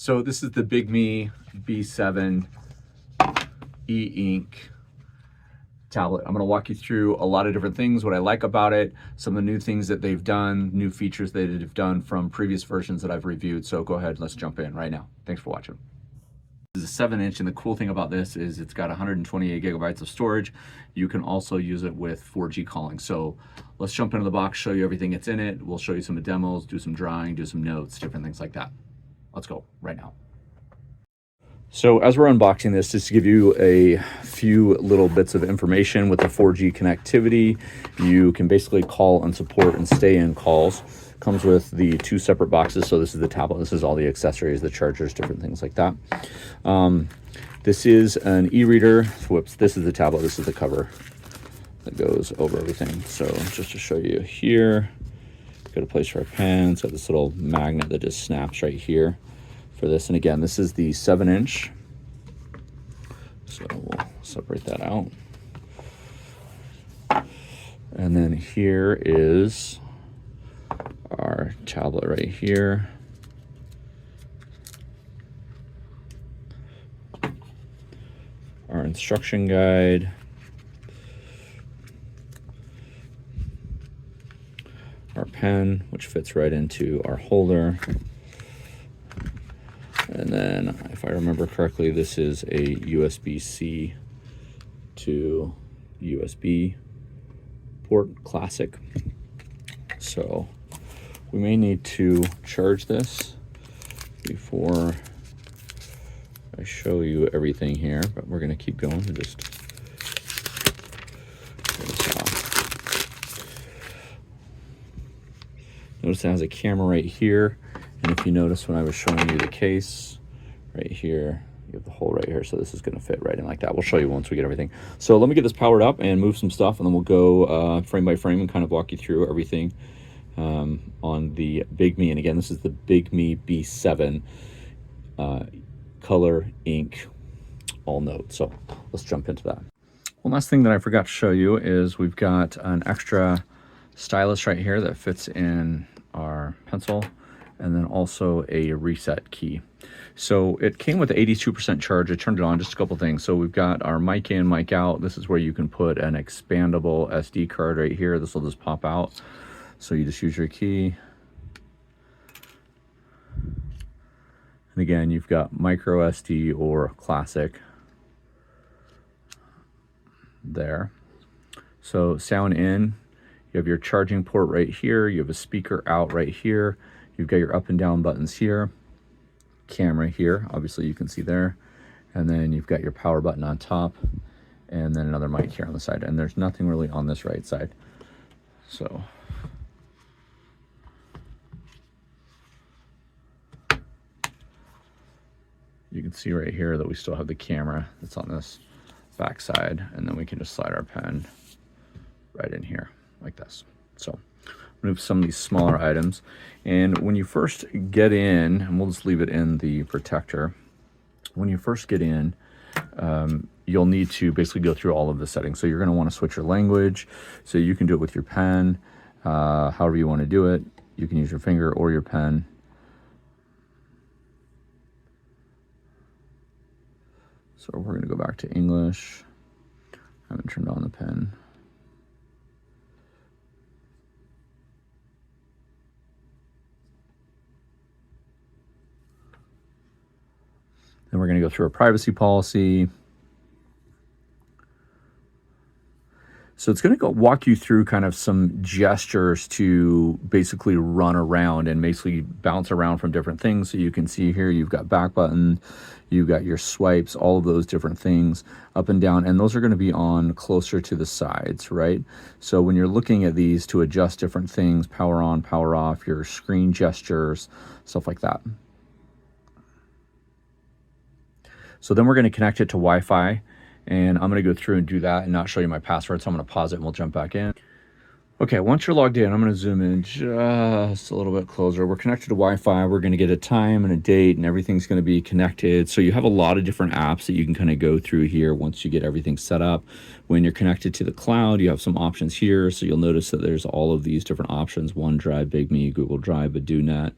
So this is the Bigme B7 e-ink tablet. I'm going to walk you through a lot of different things, what I like about it, some of the new things that they've done, new features that they've done from previous versions that I've reviewed. So go ahead, let's jump in right now. Thanks for watching. This is a 7-inch, and the cool thing about this is it's got 128 gigabytes of storage. You can also use it with 4G calling. So let's jump into the box, show you everything that's in it. We'll show you some of the demos, do some drawing, do some notes, different things like that. Let's go right now. So as we're unboxing this, just to give you a few little bits of information, with the 4G connectivity, you can basically call and support and stay in calls. Comes with the 2 separate boxes. So this is the tablet, this is all the accessories, the chargers, different things like that. This is an e-reader. Whoops, this is the tablet, this is the cover that goes over everything. So just to show you here, got a place for a pen. It's got this little magnet that just snaps right here for this. And again, this is the 7-inch. So we'll separate that out. And then here is our tablet right here. Our instruction guide. Our pen, which fits right into our holder. And then, if I remember correctly, this is a USB-C to USB port, classic. So we may need to charge this before I show you everything here, but we're going to keep going and just get this off. Notice it has a camera right here. And if you notice when I was showing you the case, right here, you have the hole right here, so this is going to fit right in like that. We'll show you once we get everything. So let me get this powered up and move some stuff, and then we'll go frame by frame and kind of walk you through everything on the Bigme. And again, this is the Bigme B7 color ink all note. So let's jump into that. One last thing that I forgot to show you is we've got an extra stylus right here that fits in our pencil, and then also a reset key. So it came with 82% charge. I turned it on, just a couple things. So we've got our mic in, mic out. This is where you can put an expandable SD card right here. This will just pop out. So you just use your key. And again, you've got micro SD or classic there. So sound in, you have your charging port right here. You have a speaker out right here. You've got your up and down buttons here, camera here, obviously you can see there, and then you've got your power button on top, and then another mic here on the side, and there's nothing really on this right side. So you can see right here that we still have the camera that's on this back side, and then we can just slide our pen right in here like this. So move some of these smaller items, and when you first get in, and we'll just leave it in the protector, when you first get in, you'll need to basically go through all of the settings. So you're going to want to switch your language, so you can do it with your pen, however you want to do it. You can use your finger or your pen. So we're going to go back to English. I haven't turned on the pen. Then we're going to go through a privacy policy. So it's going to walk you through kind of some gestures to basically run around and basically bounce around from different things. So you can see here, you've got back button, you've got your swipes, all of those different things up and down. And those are going to be on closer to the sides, right? So when you're looking at these to adjust different things, power on, power off, your screen gestures, stuff like that. So then we're going to connect it to Wi-Fi, and I'm going to go through and do that and not show you my password. So I'm going to pause it and we'll jump back in. Okay, once you're logged in, I'm going to zoom in just a little bit closer. We're connected to Wi-Fi. We're going to get a time and a date, and everything's going to be connected. So you have a lot of different apps that you can kind of go through here once you get everything set up. When you're connected to the cloud, you have some options here. So you'll notice that there's all of these different options: OneDrive, Bigme, Google Drive, AdoNet.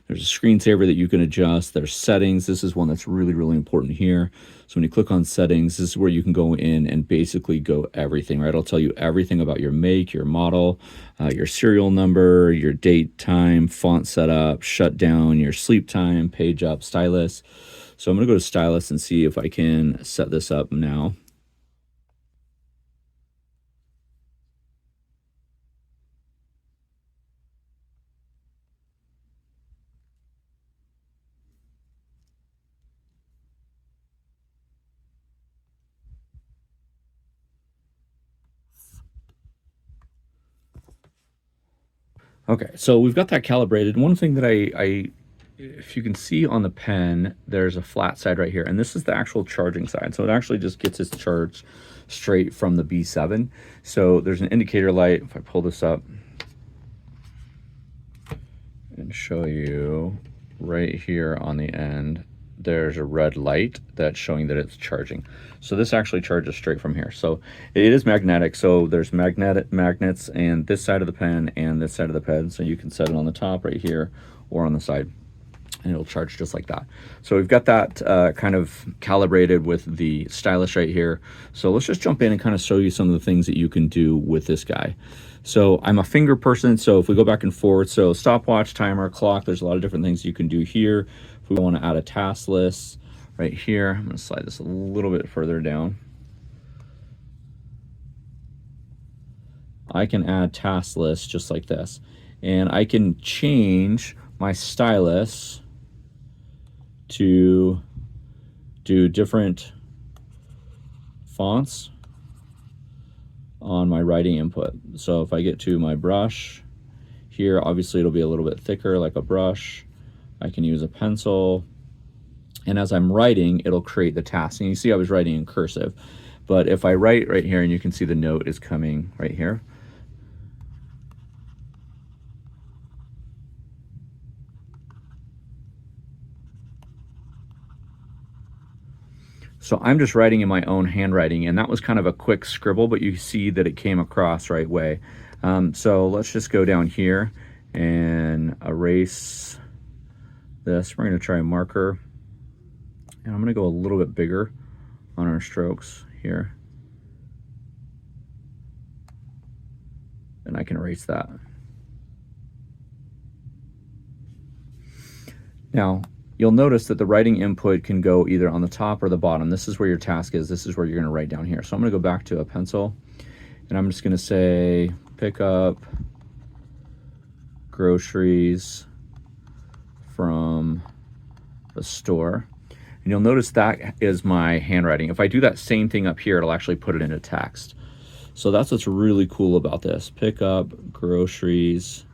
There's a screensaver that you can adjust. There's settings. This is one that's really, really important here. So when you click on settings, this is where you can go in and basically go everything, right? It'll tell you everything about your make, your model, your serial number, your date, time, font setup, shutdown, your sleep time, page up, stylus. So I'm going to go to Stylus and see if I can set this up now. Okay, so we've got that calibrated. One thing that if you can see on the pen, there's a flat side right here, and this is the actual charging side. So it actually just gets its charge straight from the B7. So there's an indicator light. If I pull this up and show you right here on the end, there's a red light that's showing that it's charging. So this actually charges straight from here. So it is magnetic. So there's magnets and this side of the pen and this side of the pen. So you can set it on the top right here or on the side, and it'll charge just like that. So we've got that kind of calibrated with the stylus right here. So let's just jump in and kind of show you some of the things that you can do with this guy. So I'm a finger person, so if we go back and forth, so stopwatch, timer, clock, there's a lot of different things you can do here. If we want to add a task list right here, I'm going to slide this a little bit further down. I can add task lists just like this, and I can change my stylus to do different fonts on my writing input. So if I get to my brush here, obviously it'll be a little bit thicker like a brush. I can use a pencil, and as I'm writing, it'll create the task. And you see I was writing in cursive, but if I write right here, and you can see the note is coming right here. So I'm just writing in my own handwriting, and that was kind of a quick scribble, but you see that it came across right way. So let's just go down here and erase this. We're going to try a marker, and I'm going to go a little bit bigger on our strokes here, and I can erase that. Now, you'll notice that the writing input can go either on the top or the bottom. This is where your task is. This is where you're going to write down here. So I'm going to go back to a pencil, and I'm just going to say pick up groceries from the store. And you'll notice that is my handwriting. If I do that same thing up here, it'll actually put it into text. So that's what's really cool about this. Pick up groceries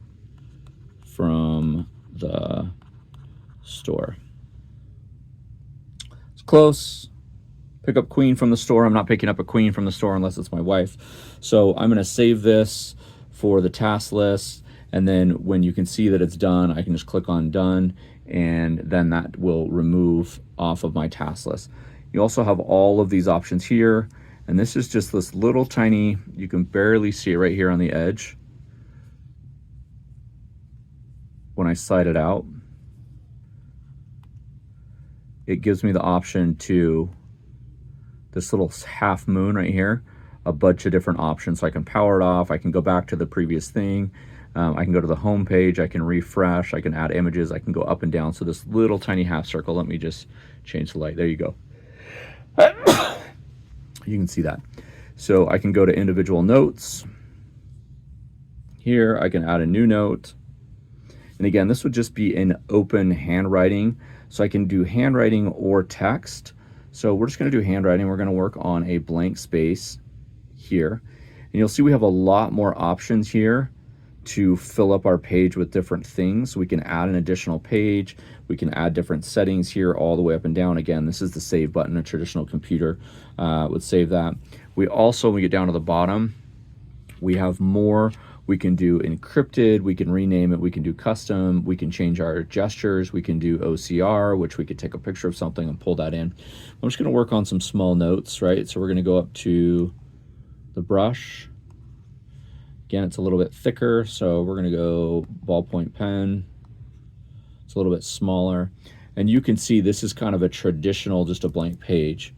from the store. It's close. Pick up queen from the store. I'm not picking up a queen from the store unless it's my wife. So I'm going to save this for the task list, and then when you can see that it's done, I can just click on done, and then that will remove off of my task list. You also have all of these options here, and this is just this little tiny, you can barely see it right here on the edge when I slide it out. It gives me the option to this little half moon right here, a bunch of different options. So I can power it off, I can go back to the previous thing, I can go to the home page, I can refresh, I can add images, I can go up and down. So this little tiny half circle, let me just change the light. There you go. You can see that. So I can go to individual notes. Here I can add a new note. And again, this would just be an open handwriting. So I can do handwriting or text. So we're just going to do handwriting. We're going to work on a blank space here. And you'll see we have a lot more options here to fill up our page with different things. We can add an additional page. We can add different settings here all the way up and down. Again, this is the save button. A traditional computer would save that. We also, when we get down to the bottom, we have more. We can do encrypted, we can rename it, we can do custom, we can change our gestures, we can do OCR, which we could take a picture of something and pull that in. I'm just gonna work on some small notes, right? So we're gonna go up to the brush. Again, it's a little bit thicker, so we're gonna go ballpoint pen. It's a little bit smaller. And you can see this is kind of a traditional, just a blank page.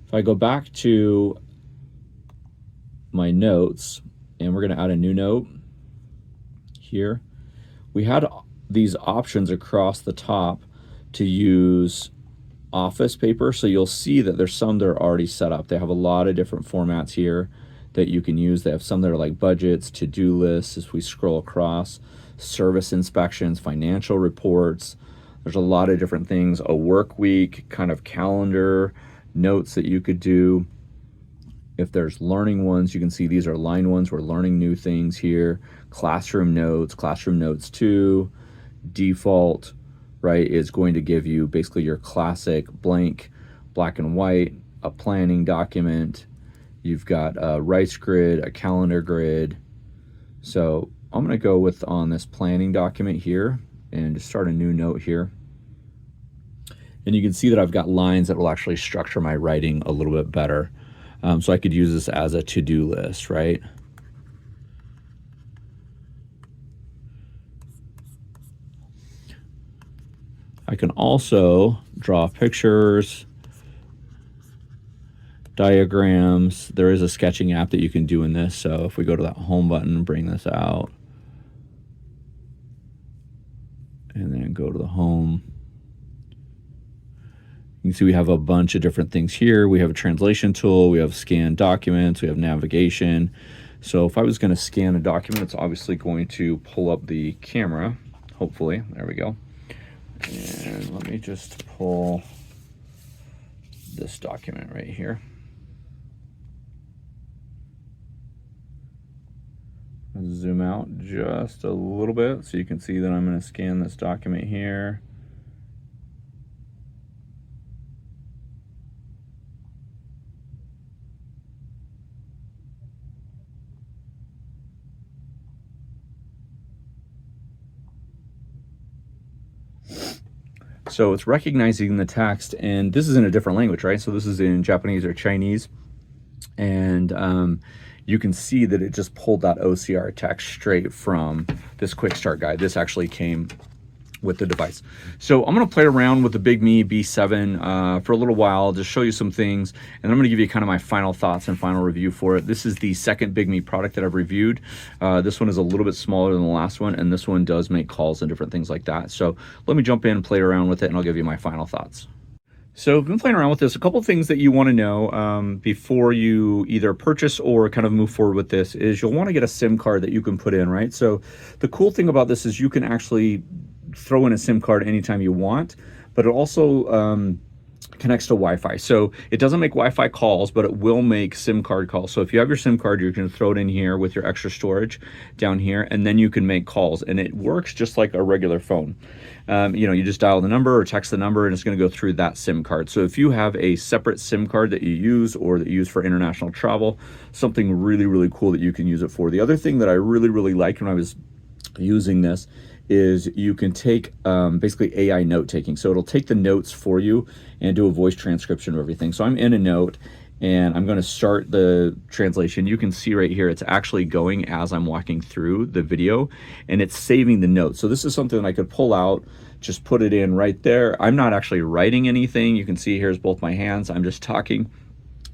If I go back to my notes, and we're going to add a new note here, we had these options across the top to use office paper. So you'll see that there's some that are already set up. They have a lot of different formats here that you can use. They have some that are like budgets, to-do lists, as we scroll across, service inspections, financial reports. There's a lot of different things, a work week, kind of calendar, notes that you could do. If there's learning ones, you can see these are line ones. We're learning new things here. Classroom notes 2, default, right, is going to give you basically your classic blank, black and white, a planning document. You've got a rice grid, a calendar grid. So I'm going to go with on this planning document here and just start a new note here. And you can see that I've got lines that will actually structure my writing a little bit better. So I could use this as a to-do list, right? I can also draw pictures, diagrams. There is a sketching app that you can do in this. So if we go to that home button and bring this out, and then go to the home, you can see we have a bunch of different things here. We have a translation tool, we have scan documents, we have navigation. So if I was going to scan a document, it's obviously going to pull up the camera, hopefully. There we go. And let me just pull this document right here. Zoom out just a little bit so you can see that I'm going to scan this document here. So it's recognizing the text, and this is in a different language, right? So this is in Japanese or Chinese, and you can see that it just pulled that OCR text straight from this quick start guide. This actually came with the device. So I'm going to play around with the Bigme B7 for a little while, just show you some things, and I'm going to give you kind of my final thoughts and final review for it. This is the second Bigme product that I've reviewed. This one is a little bit smaller than the last one, and this one does make calls and different things like that. So let me jump in and play around with it, and I'll give you my final thoughts. So I've been playing around with this. A couple of things that you want to know before you either purchase or kind of move forward with this is you'll want to get a SIM card that you can put in, right? So the cool thing about this is you can actually throw in a SIM card anytime you want, but it also connects to Wi-Fi. So it doesn't make Wi-Fi calls, but it will make SIM card calls. So if you have your SIM card, you're going to throw it in here with your extra storage down here, and then you can make calls, and it works just like a regular phone. You know, you just dial the number or text the number, and it's going to go through that SIM card. So if you have a separate SIM card that you use or that you use for international travel, something really, really cool that you can use it for. The other thing that I really, really liked when I was using this is you can take basically AI note taking. So it'll take the notes for you and do a voice transcription of everything. So I'm in a note and I'm going to start the translation. You can see right here, it's actually going as I'm walking through the video, and it's saving the notes. So this is something that I could pull out, just put it in right there. I'm not actually writing anything. You can see here's both my hands. I'm just talking,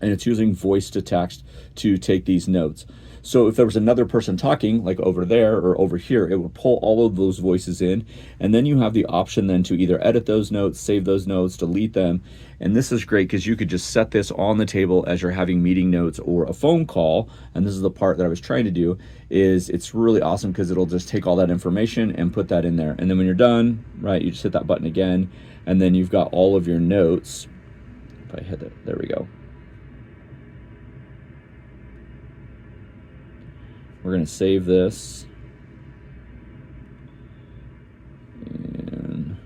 and it's using voice to text to take these notes. So if there was another person talking, like over there or over here, it would pull all of those voices in. And then you have the option then to either edit those notes, save those notes, delete them. And this is great because you could just set this on the table as you're having meeting notes or a phone call. And this is the part that I was trying to do, is it's really awesome because it'll just take all that information and put that in there. And then when you're done, right, you just hit that button again, and then you've got all of your notes. If I hit it, there we go. We're going to save this. And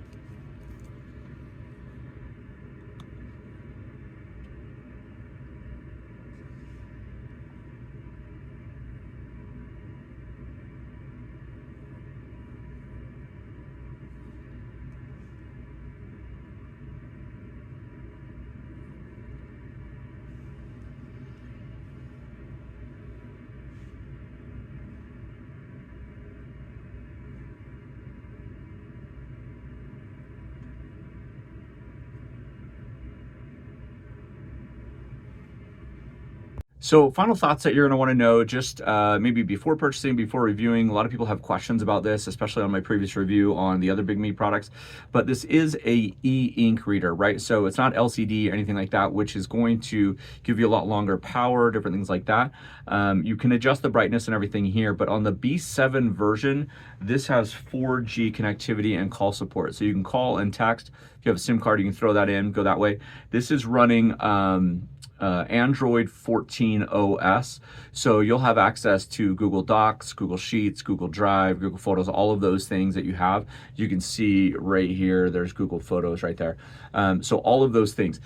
So final thoughts that you're going to want to know just maybe before purchasing, before reviewing. A lot of people have questions about this, especially on my previous review on the other Bigme products. But this is a e-ink reader, right? So it's not LCD or anything like that, which is going to give you a lot longer power, different things like that. You can adjust the brightness and everything here, but on the B7 version, this has 4G connectivity and call support. So you can call and text. If you have a SIM card, you can throw that in, go that way. This is running Android 14 OS. So you'll have access to Google Docs, Google Sheets, Google Drive, Google Photos, all of those things that you have. You can see right here, there's Google Photos right there. So all of those things.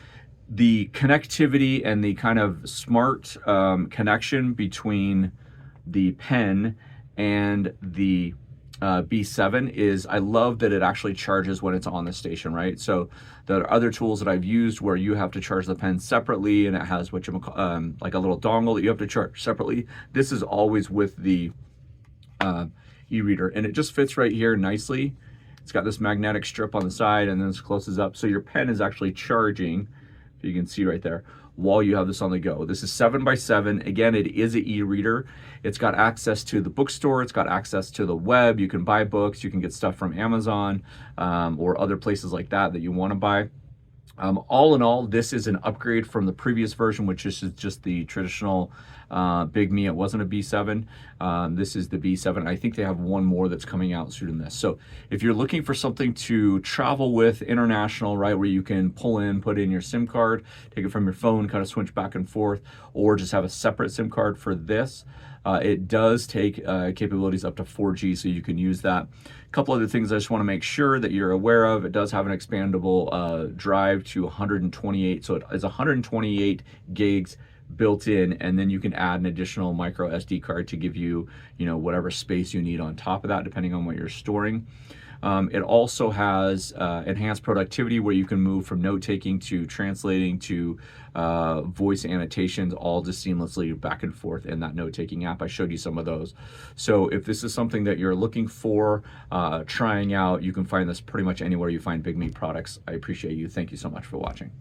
The connectivity and the kind of smart connection between the pen and the B7 is, I love that it actually charges when it's on the station, right? So there are other tools that I've used where you have to charge the pen separately, and it has what you like a little dongle that you have to charge separately. This is always with the e-reader, and it just fits right here nicely. It's got this magnetic strip on the side, and then this closes up, so your pen is actually charging, if you can see right there, while you have this on the go. This is 7x7. Again, it is an e-reader. It's got access to the bookstore. It's got access to the web. You can buy books. You can get stuff from Amazon or other places like that that you want to buy. All in all, this is an upgrade from the previous version, which is just the traditional Bigme. It wasn't a B7. This is the B7. I think they have one more that's coming out soon in this. So if you're looking for something to travel with international, right, where you can pull in, put in your SIM card, take it from your phone, kind of switch back and forth, or just have a separate SIM card for this, it does take capabilities up to 4G, so you can use that. A couple other things I just want to make sure that you're aware of. It does have an expandable drive to 128, so it's 128 gigs built in, and then you can add an additional micro SD card to give you, whatever space you need on top of that, depending on what you're storing. It also has enhanced productivity, where you can move from note-taking to translating to voice annotations, all just seamlessly back and forth in that note-taking app. I showed you some of those. So if this is something that you're looking for, trying out, you can find this pretty much anywhere you find Bigme products. I appreciate you. Thank you so much for watching.